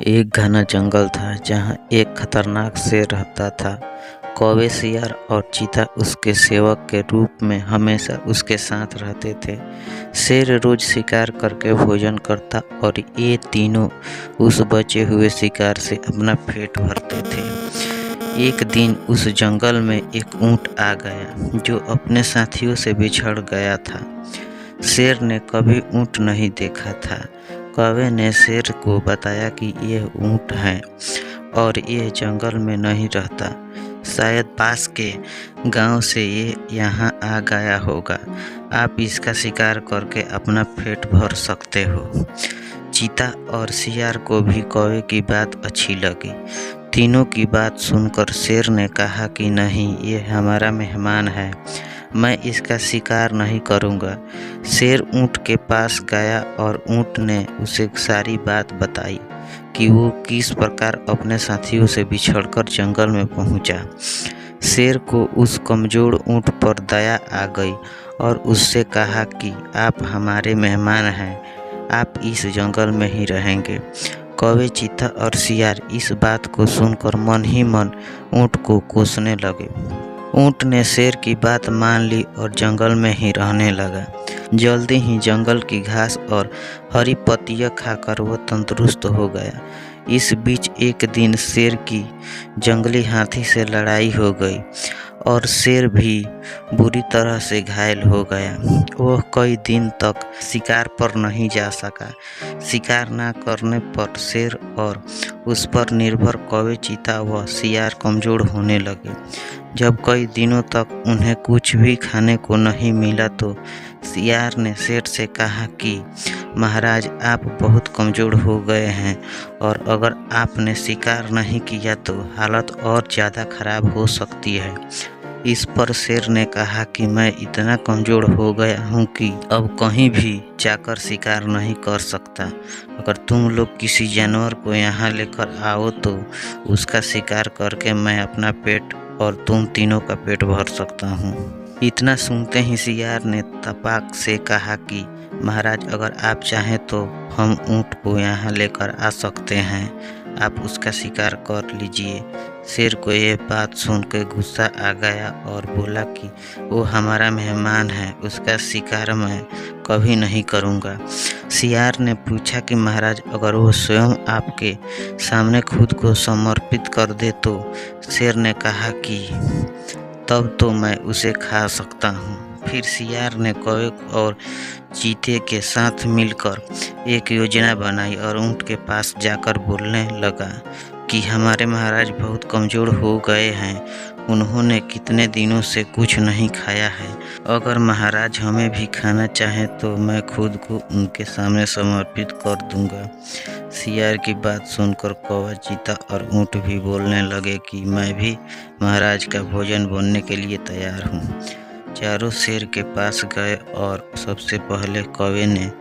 एक घना जंगल था जहाँ एक खतरनाक शेर रहता था। कौवे, सियार और चीता उसके सेवक के रूप में हमेशा उसके साथ रहते थे। शेर रोज शिकार करके भोजन करता और ये तीनों उस बचे हुए शिकार से अपना पेट भरते थे। एक दिन उस जंगल में एक ऊंट आ गया जो अपने साथियों से बिछड़ गया था। शेर ने कभी ऊंट नहीं देखा था। कौवे ने शेर को बताया कि यह ऊंट है और यह जंगल में नहीं रहता, शायद पास के गांव से ये यहाँ आ गया होगा। आप इसका शिकार करके अपना पेट भर सकते हो। चीता और सियार को भी कौवे की बात अच्छी लगी। तीनों की बात सुनकर शेर ने कहा कि नहीं, ये हमारा मेहमान है, मैं इसका शिकार नहीं करूँगा। शेर ऊँट के पास गया और ऊँट ने उसे सारी बात बताई कि वो किस प्रकार अपने साथियों से बिछड़कर जंगल में पहुंचा। शेर को उस कमजोर ऊँट पर दया आ गई और उससे कहा कि आप हमारे मेहमान हैं, आप इस जंगल में ही रहेंगे। कौवे, चीता और सियार इस बात को सुनकर मन ही मन ऊँट को कोसने लगे। ऊँट ने शेर की बात मान ली और जंगल में ही रहने लगा। जल्दी ही जंगल की घास और हरी पत्तियां खाकर वह तंदुरुस्त हो गया। इस बीच एक दिन शेर की जंगली हाथी से लड़ाई हो गई और शेर भी बुरी तरह से घायल हो गया। वह कई दिन तक शिकार पर नहीं जा सका। शिकार न करने पर शेर और उस पर निर्भर कौवे, चीता व सियार कमजोर होने लगे। जब कई दिनों तक उन्हें कुछ भी खाने को नहीं मिला तो सियार ने शेर से कहा कि महाराज, आप बहुत कमज़ोर हो गए हैं और अगर आपने शिकार नहीं किया तो हालत और ज़्यादा खराब हो सकती है। इस पर शेर ने कहा कि मैं इतना कमज़ोर हो गया हूँ कि अब कहीं भी जाकर शिकार नहीं कर सकता। अगर तुम लोग किसी जानवर को यहाँ लेकर आओ तो उसका शिकार करके मैं अपना पेट और तुम तीनों का पेट भर सकता हूँ। इतना सुनते ही सियार ने तपाक से कहा कि महाराज, अगर आप चाहें तो हम ऊँट को यहाँ लेकर आ सकते हैं, आप उसका शिकार कर लीजिए। शेर को यह बात सुनकर गुस्सा आ गया और बोला कि वो हमारा मेहमान है, उसका शिकार मैं कभी नहीं करूँगा। सियार ने पूछा कि महाराज, अगर वो स्वयं आपके सामने खुद को समर्पित कर दे तो? शेर ने कहा कि तब तो मैं उसे खा सकता हूँ। फिर सियार ने कौवे और चीते के साथ मिलकर एक योजना बनाई और ऊँट के पास जाकर बोलने लगा कि हमारे महाराज बहुत कमज़ोर हो गए हैं, उन्होंने कितने दिनों से कुछ नहीं खाया है। अगर महाराज हमें भी खाना चाहें तो मैं खुद को उनके सामने समर्पित कर दूंगा। सियार की बात सुनकर कौवा, चीता और ऊँट भी बोलने लगे कि मैं भी महाराज का भोजन बनने के लिए तैयार हूँ। चारों शेर के पास गए और सबसे पहले कौवे ने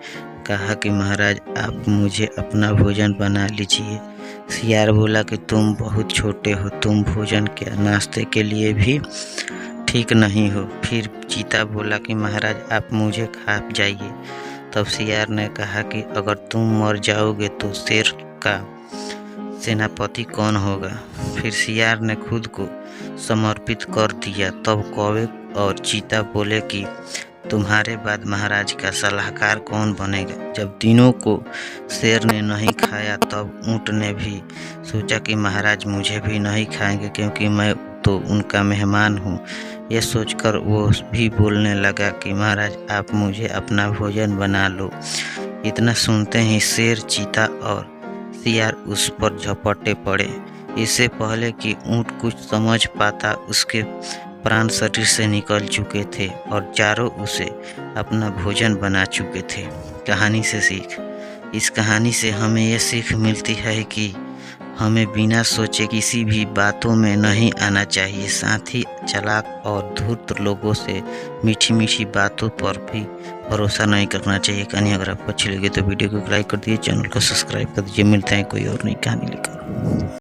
कहा कि महाराज, आप मुझे अपना भोजन बना लीजिए। सियार बोला कि तुम बहुत छोटे हो, तुम भोजन क्या, नाश्ते के लिए भी ठीक नहीं हो। फिर चीता बोला कि महाराज, आप मुझे खा जाइए। तब सियार ने कहा कि अगर तुम मर जाओगे तो शेर का सेनापति कौन होगा। फिर सियार ने खुद को समर्पित कर दिया। तब कौवे और चीता बोले कि तुम्हारे बाद महाराज का सलाहकार कौन बनेगा। जब तीनों को शेर ने नहीं खाया तब ऊँट ने भी सोचा कि महाराज मुझे भी नहीं खाएंगे क्योंकि मैं तो उनका मेहमान हूँ। यह सोचकर वो भी बोलने लगा कि महाराज, आप मुझे अपना भोजन बना लो। इतना सुनते ही शेर, चीता और सियार उस पर झपटे पड़े। इससे पहले कि ऊँट कुछ समझ पाता, उसके प्राण शरीर से निकल चुके थे और चारों उसे अपना भोजन बना चुके थे। कहानी से सीख। इस कहानी से हमें यह सीख मिलती है कि हमें बिना सोचे किसी भी बातों में नहीं आना चाहिए। साथ ही चालाक और धूर्त लोगों से मीठी मीठी बातों पर भी भरोसा नहीं करना चाहिए। कहानी अगर आपको अच्छी लगे तो वीडियो को लाइक कर दीजिए, चैनल को सब्सक्राइब कर दीजिए। मिलते हैं कोई और नई कहानी लेकर।